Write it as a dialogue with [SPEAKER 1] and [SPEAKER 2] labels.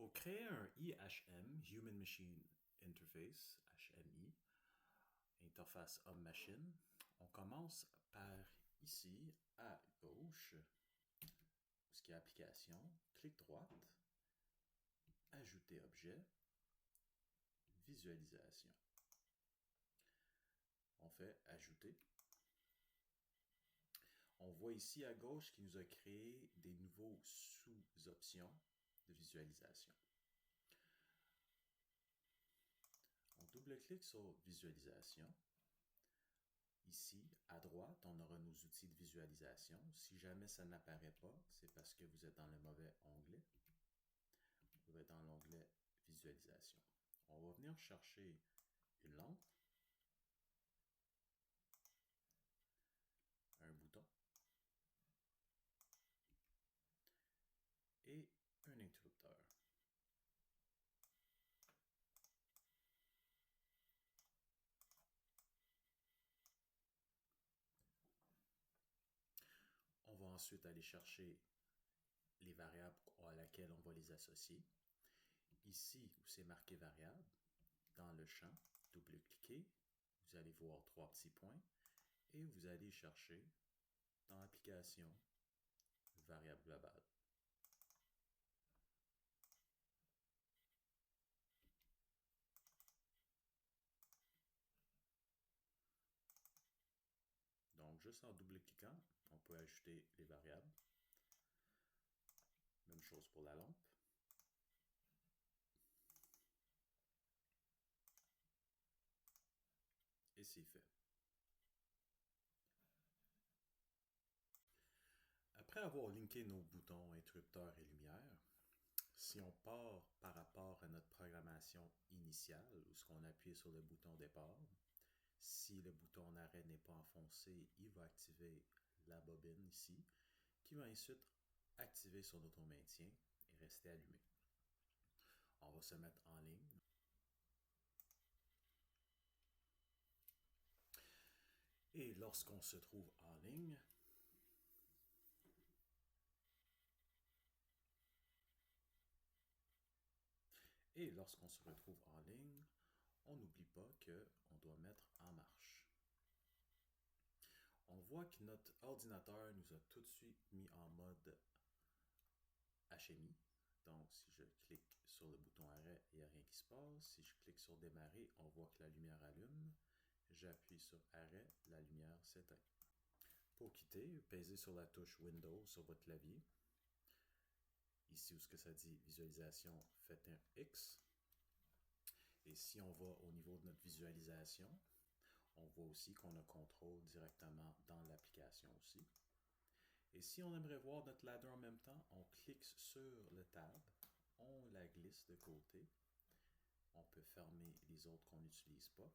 [SPEAKER 1] Pour créer un IHM, Human Machine Interface, HMI, interface homme-machine, on commence par ici, à gauche, ce qui est application, clic droite, ajouter objet, visualisation. On fait ajouter. On voit ici à gauche qu'il nous a créé des nouveaux sous-options de visualisation. On double-clique sur visualisation. Ici, à droite, on aura nos outils de visualisation. Si jamais ça n'apparaît pas, c'est parce que vous êtes dans le mauvais onglet. Vous êtes dans l'onglet visualisation. On va venir chercher une lampe, un bouton et un interrupteur. On va ensuite aller chercher les variables à laquelle on va les associer. Ici, où c'est marqué variable, dans le champ, double-cliquez, vous allez voir trois petits points et vous allez chercher dans l'application variable globale. Donc, juste en double-cliquant, on peut ajouter les variables. Même chose pour la lampe. Et c'est fait. Après avoir linké nos boutons interrupteurs et lumière, si on part par rapport à notre programmation initiale, où ce qu'on appuie sur le bouton départ, si le bouton arrêt n'est pas enfoncé, il va activer la bobine ici, qui va ensuite activer son auto-maintien et rester allumé. On va se mettre en ligne. Et lorsqu'on se trouve en ligne, se retrouve en ligne, on n'oublie pas qu'on doit mettre en marche. On voit que notre ordinateur nous a tout de suite mis en mode HMI. Donc, si je clique sur le bouton arrêt, il n'y a rien qui se passe. Si je clique sur démarrer, on voit que la lumière allume. J'appuie sur arrêt, la lumière s'éteint. Pour quitter, pèsez sur la touche Windows sur votre clavier. Ici où ce que ça dit visualisation, faites un X. Et si on va au niveau de notre visualisation, on voit aussi qu'on a contrôle directement dans l'application aussi. Et si on aimerait voir notre ladder en même temps, on clique sur le tab, on la glisse de côté. On peut fermer les autres qu'on n'utilise pas.